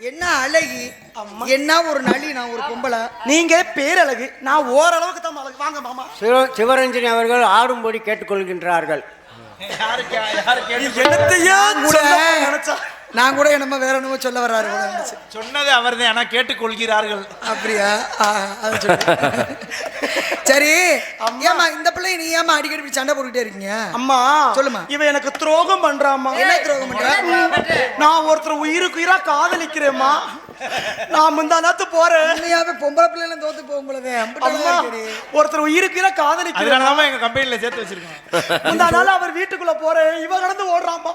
என்ன அழகி, என்ன ஒரு நளி, நான் ஒரு பொம்பளை. நீங்க பேரழகு, நான் ஓரளவுக்கு தான் அழகு. வாங்க மாமா. சிவரஞ்சனி அவர்கள் ஆடும்படி கேட்டுக்கொள்கின்றார்கள். நான் கூட என்னமோ வேற என்னமோ சொல்ல வர்றாரு. சொன்னது அவர்தான், ஆனா கேட்டுக்கொள்கிறார்கள். அப்படியா? சரி. ஏமா இந்த பிள்ளை நீ ஏமா அடிக்கடி சண்டை போட்டுக்கிட்டே இருக்கீங்க? அம்மா சொல்லுமா. இவன் எனக்கு துரோகம் பண்றாமா. என்ன துரோகம் பண்ற? நான் ஒருத்தர் உயிருக்கு உயிரா காதலிக்கிறேம்மா. நான் முந்தா நேத்து போறேன். உண்மையாவே பொம்பளை பிள்ளைல தோத்து போகும்போது ஒருத்தர் உயிருக்கு உயிரா காதலிக்கிறேன். எங்க கம்பெனில சேர்த்து வச்சிருக்கேன். முந்தா நாள் அவர் வீட்டுக்குள்ள போறேன், இவன் கடந்து ஓடுறாமா.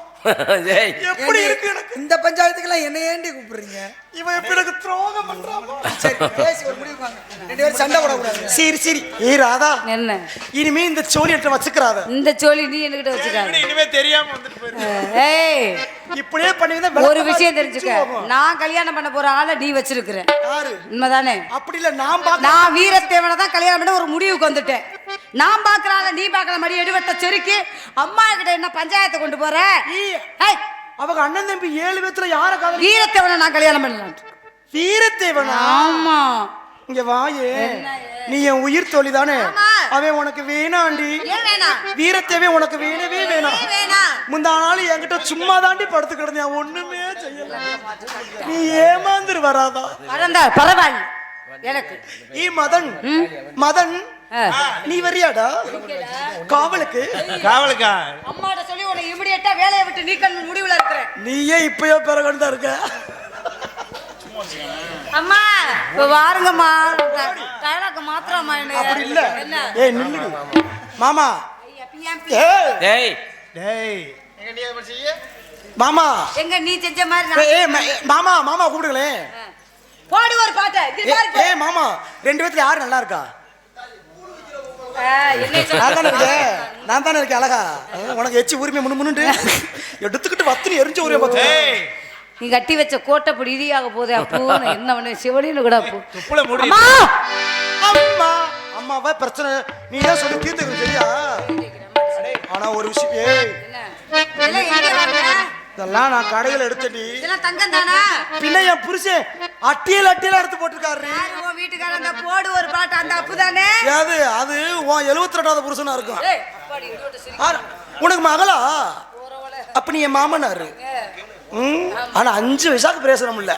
எப்படி இருக்கு எனக்கு? இந்த பஞ்சாயத்துக்கெல்லாம் என்ன ஏண்டி கூப்பிடுறீங்க? இவன் எப்படி எனக்கு துரோகம் பண்றாமா. சரி பேசி ஒரு முடிவு வாங்க. ரெண்டு பேரும் சண்டை போடக்கூடாது. சரி சரி. ஏய் ராதா, என்ன இனிமே இந்த சோழியற்ற வச்சுக்கிறாத. இந்த சோழி நீ என்கிட்ட வச்சுக்காத. இனிமே தெரியாம வந்துட்டு போயிரு. ஏய், இப்படியே பண்ணிருந்தா ஒரு விஷயம் தெரிஞ்சுக்க. நான் கல்யாணம் பண்ண போற ஆளை நீ வச்சிருக்கிற. யாரு? உண்மைதானே? அப்படி இல்ல, நான் வீரத்தேவனை தான் கல்யாணம் பண்ண ஒரு முடிவுக்கு வந்துட்டேன். நான் பாக்குற ஆளை நீ பாக்குற மாதிரி எடுவட்ட செருக்கி அம்மா கிட்ட என்ன பஞ்சாயத்தை கொண்டு போற? அவங்க அண்ணன் தம்பி 7 பேத்துல யார காதலி? வீரத்தேவனை நான் கல்யாணம் பண்ணலாம். வீரத்தேவனா? ஆமா. இங்க வாயே, நீ என் உயிர் தோழி தானே. அவன் உனக்கு வேணாண்டி. வீரத்தேவே உனக்கு வேணவே வேணாம். முந்தா நாள் என்கிட்ட சும்மா தாண்டி படுத்து கிடந்தேன், ஒண்ணுமே செய்யல. நீ ஏமாந்துரு வராதா? பரவாயில்ல எனக்கு. மதன் மதன் நீ வரியாடா காவலுக்கு? காவலுக்கா? அம்மாட்ட சொல்லி உன்னை இமிடியேட்டா வேலையை விட்டு நீக்கணும் முடிவுல இருக்கிறேன். நீயே இப்பயோ பிறகுதான் இருக்க. அம்மா இப்ப வாருங்கம்மா. டயலாக் மாத்திரமா என்ன? அப்படி இல்ல. ஏய் நில்லு மாமா. டேய் டேய், எங்க நீ என்ன செய்ய? மாமா எங்க நீ செஞ்ச மாதிரி. ஏய் மாமா, மாமா கூப்பிடுங்களே. போடு ஒரு பாட்டு. ஏய் மாமா, 2 பேத்துல யார் நல்லா இருக்கா? நான் தானே இருக்கேன் அழகா. உனக்கு எச்சி உரிமை முன்னுட்டு எடுத்துக்கிட்டு வத்துன்னு எரிஞ்ச ஒரே பார்த்து. நீ கட்டி வச்ச கோட்டை பொடி இடியாக போதே. அப்போ என்ன பண்ண சிவடின்னு கூட அப்போ அம்மா அம்மாவா பிரச்சனை நீ தான் சொல்லி தீர்த்து சரியா? ஆனா ஒரு விஷயம், இதெல்லாம் நான் கடையில எடுத்தடி. தங்கம் தானா? பின்ன என் புருஷன் அட்டியல் எடுத்து போட்டுருக்காரு. வீட்டுக்காரன் அந்த போடு ஒரு பாட்டு அந்த அப்பு தானே. அது அது உன் 72வது புருஷனா இருக்கும். உனக்கு மகளா? அப்ப நீ என் மாமனாரு. ஆனா 5 வயசாக்கு பேசணும் இல்ல.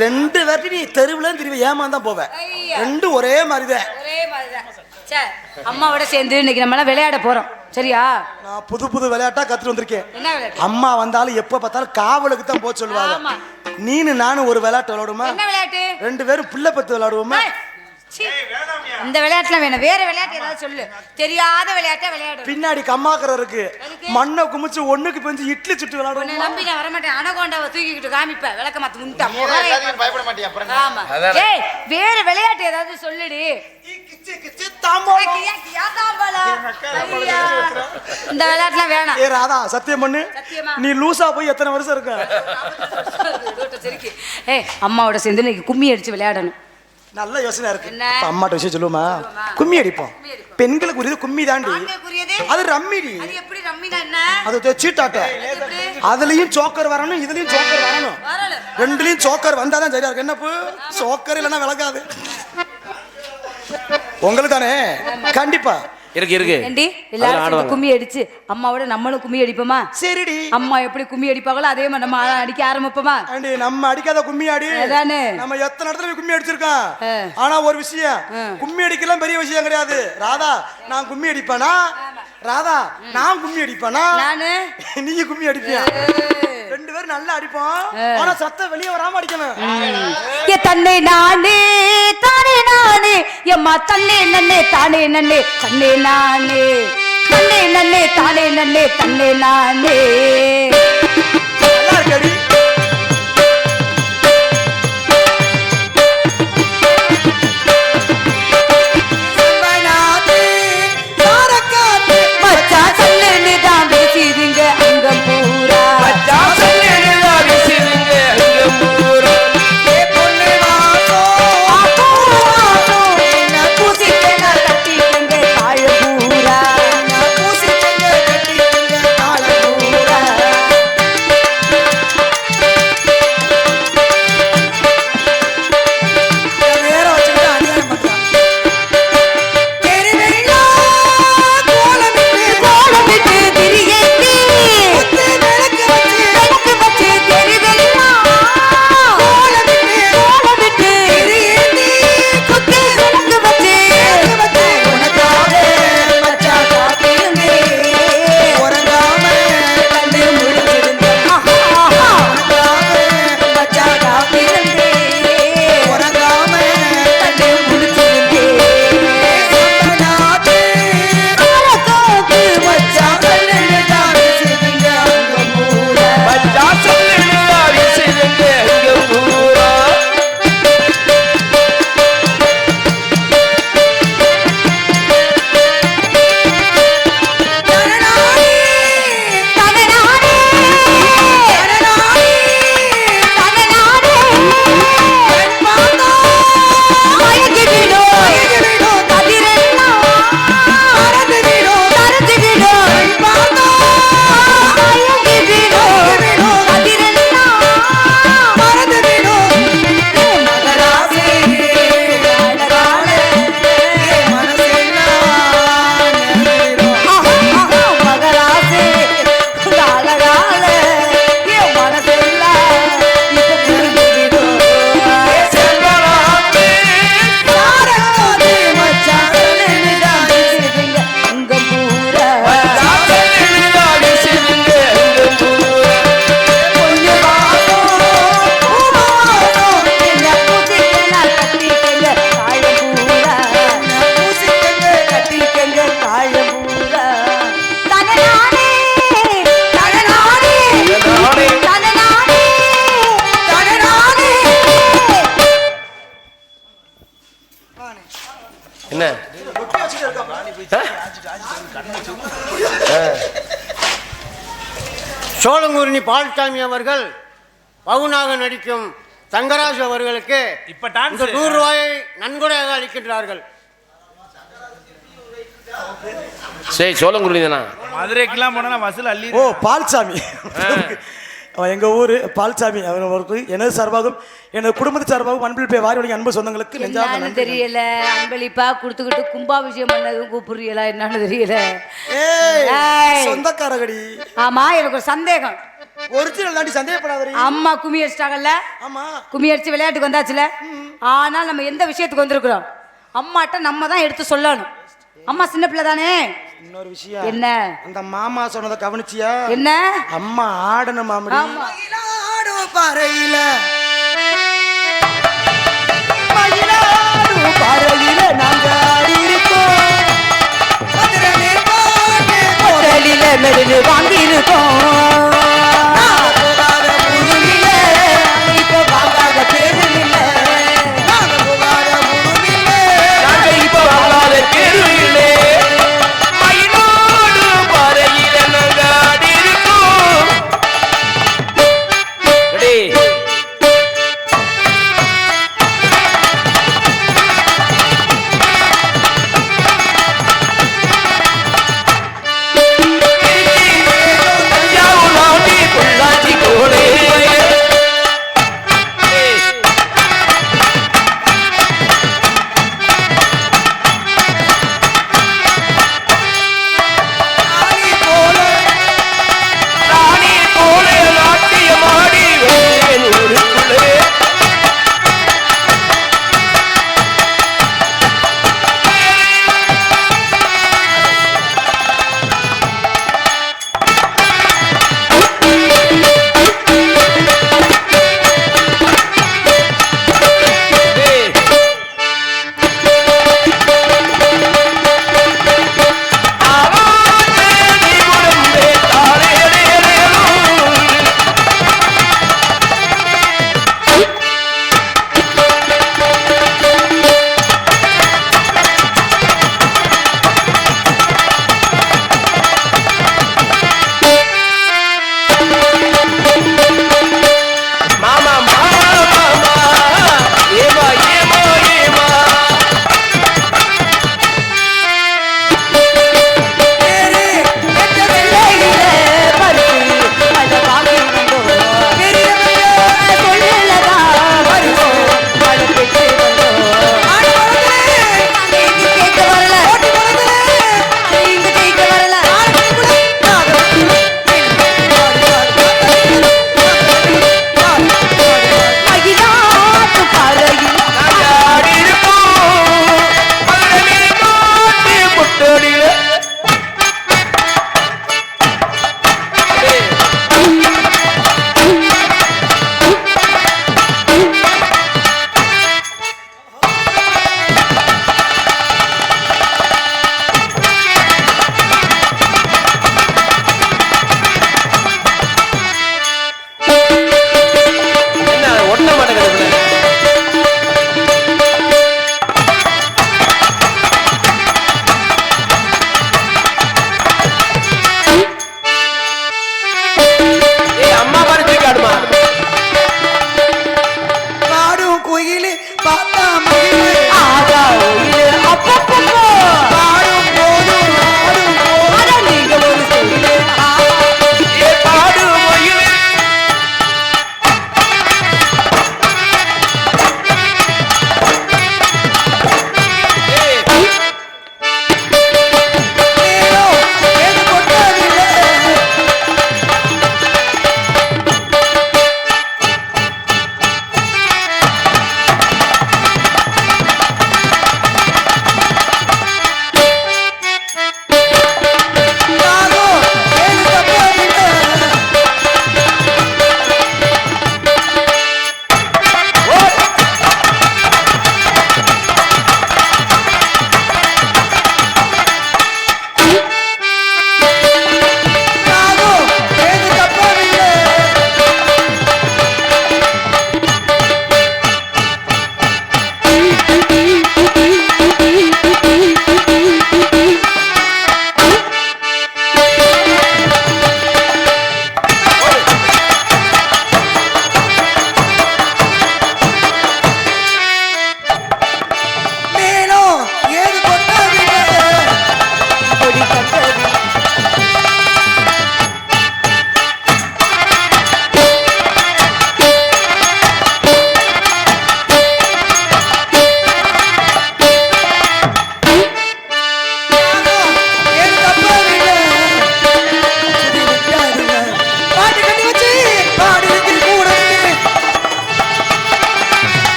2 பேர்ட்டி நீ தெருவுல திரும்பி ஏமாந்தான் போவேன். 2 ஒரே மாதிரிதான். அம்மாவோட சேர்ந்து இன்னைக்கு நம்ம எல்லாம் விளையாட போறோம். சரியா? நான் புது விளையாட்டா கத்துட்டு வந்திருக்கேன். அம்மா வந்தாலும் எப்ப பார்த்தாலும் காவலுக்கு தான் போக சொல்லுவாங்க. நீனு நானும் ஒரு விளையாட்டு விளையாடுமா? 2 பேரும் பிள்ளை பத்து விளையாடுவோமா? இந்த விளையாட்டுல வேணும். வேற விளையாட்டு ஏதாவது சொல்லு. தெரியாத விளையாட்டை விளையாடு. பின்னாடி கம்மாக்கற இருக்கு. மண்ணை குமிச்சு ஒண்ணுக்கு பெஞ்சு இட்லி சுட்டு விளையாடுவோம். நம்பி நான் வர மாட்டேன். அனகோண்டாவை தூக்கிக்கிட்டு காமிப்ப விளக்க மாத்து முண்டா. பயப்பட மாட்டியா? ஆமா. ஏய் வேற விளையாட்டு ஏதாவது சொல்லுடி. இந்த விளையாட்டுலாம் வேணாம். ஏ ராதா சத்தியம் பண்ணு. நீ லூசா போய் எத்தனை வருஷம் இருக்க? ஏய் அம்மாவோட சேர்ந்து இன்னைக்கு கும்மி அடிச்சு விளையாடணும். நல்ல யோசனை இருக்கு. அம்மாட்ட விஷயம் சொல்லுமா? கும்மி அடிப்போம். பெண்களுக்கு உரியது கும்மி தாண்டி. அது ரம்மிடி. அது சீட்டாட்ட. அதுலயும் சோக்கர் வரணும், இதுலயும் சோக்கர் வரணும். 2லயும் சோக்கர் வந்தாதான் சரியா இருக்கு. என்னப்பு சோக்கர் இல்லைன்னா விளக்காது. உங்களுக்கு தானே? கண்டிப்பா இருக்கு. எல்லாரும் கும்மி அடிச்சு அம்மாவோட நம்மளும் கும்மி அடிப்போமா? சரிடி. அம்மா எப்படி கும்மி அடிப்பாங்களோ அதே மாதிரி நம்ம அடிக்க ஆரம்பிப்போமா? நம்ம அடிக்காத கும்மி அடி. நம்ம எத்தனை இடத்துல கும்மி அடிச்சிருக்கோம். ஆனா ஒரு விஷயம், கும்மி அடிக்கலாம் பெரிய விஷயம் கிடையாது. ராதா நான் கும்மி அடிப்பேனா? ராதா நான் கும்மி அடிப்பேனா? நீங்க கும்மி அடிப்பியா? 2 பேரும் நல்லா அடிப்போம். ஆனா சத்தம் வெளியே வராம அடிக்கணும். தன்னை நானே தானே நானே எம்மா தன்னே நன்னே தானே நன்னே தன்னே நானே தன்னே நன்னே தானே நன்னே தன்னே நானே. மச்சா சொல்லு தான் பேசிடுங்க அங்க பூரா. மச்சா சொல்லு தான் பேசிடுங்க அங்க பூரா. என்ன சோழங்குருணி பால்சாமி அவர்கள் பவுனாக நடிக்கும் தங்கராஜ் அவர்களுக்கு இப்ப டான்ஸ் இந்த 100 ரூபாயை நன்கொடையாக அளிக்கின்றார்கள். சரி சோழங்குருணி தானா? மதுரைக்கெல்லாம் போனா வசூல் அள்ளி. ஓ பால்சாமி, அவன் எங்க ஊரு பால்சாமி அவர்களுக்கு எனது சார்பாகவும் எனது குடும்பத்து சார்பாகவும் அன்பில் போய் வாரி வழங்கி அன்பு சொந்தங்களுக்கு நெஞ்சார்ந்த என்னன்னு நன்றி. தெரியல, அன்பளிப்பா கொடுத்துக்கிட்டு கும்பாபிஷேகம் பண்ணதும் கூப்பிடுறீங்களா என்னன்னு தெரியல. ஏய் ஏய். சொந்தக்காரகடி. ஆமா, எனக்கு ஒரு சந்தேகம். ஒரிஜினல் தாண்டி சந்தேகப்படாதடி. அம்மா கும்மி அடிச்சிட்டாங்கல்ல, ஆமா கும்மி அடிச்சு விளையாட்டுக்கு வந்தாச்சுல. ஆனால் நம்ம எந்த விஷயத்துக்கு வந்திருக்கிறோம்? அம்மாட்ட நம்ம தான் எடுத்து சொல்லணும். அம்மா சின்ன பிள்ளை தானே. இன்னொரு விஷயம் என்ன? அந்த மாமா சொன்னதை கவனிச்சியா? என்ன? அம்மா ஆடணும் மாமடி. ஆமா. மயிலாடும் பாறையில மயிலாடும் பாறையில நாங்க ஆடி இருக்கோம். மதுரை மேற்கோட்டை ஹோட்டலில மெருகு வாங்கி இருக்கோம். போகாத புதுவில, இப்போ வாங்காத பேருமில்ல. நாங்க போகாத புதுவில, நாங்க இப்ப வாழாத தெருவிலே மயிலோடு பாறையில நாங்க ஆடி இருக்கோம். ரெடி? தஞ்சாவூர்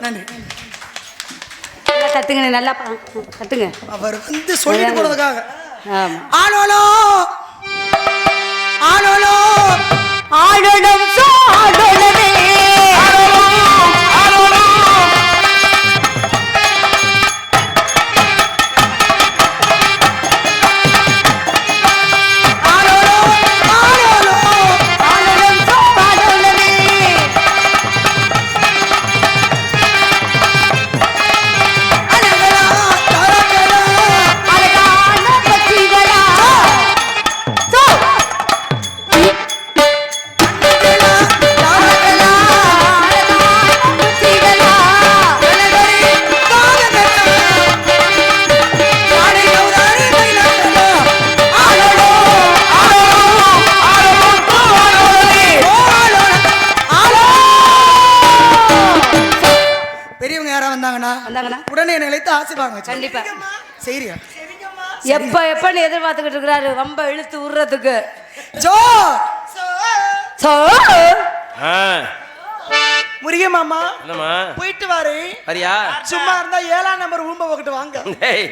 நன்றி. நல்லா கத்துங்க, நல்லா கத்துங்க. அவர் வந்து சொல்லிட்டு போனதுக்காக. ஆமா. ஆலோலோ ஆலோலோ ஆடணும் சாடணுமே ஆலோலோ ஆலோலோ ஆடணும் சாடணுமே அழகலா தரகலா அழகான பச்சிகளா சோ தரகலா அழகான பச்சிகளா அழகரி தாரகலா சாடி கௌதாரி மைலகலா ஆலோலோ ஆலோலோ ஆலோலோ ஆலோலோ ஆலோ பெரியவங்க யாரா வந்தாங்கன்னா வந்தாங்கன்னா உடனே நிலைத்து ஆசிப்பாங்க. கண்டிப்பா. சரியா எப்பன்னு எதிர்பார்த்துக்கிட்டு இருக்கிறாரு ரொம்ப இழுத்து விடுறதுக்கு. ஜோ சோ ஆ, முருகே மாமா என்னம்மா போயிட்டு வாரு. வரியா? சும்மா இருந்தா 7ஆம் நம்பர் ஊம்ப போக்கிட்டு வாங்க. டேய்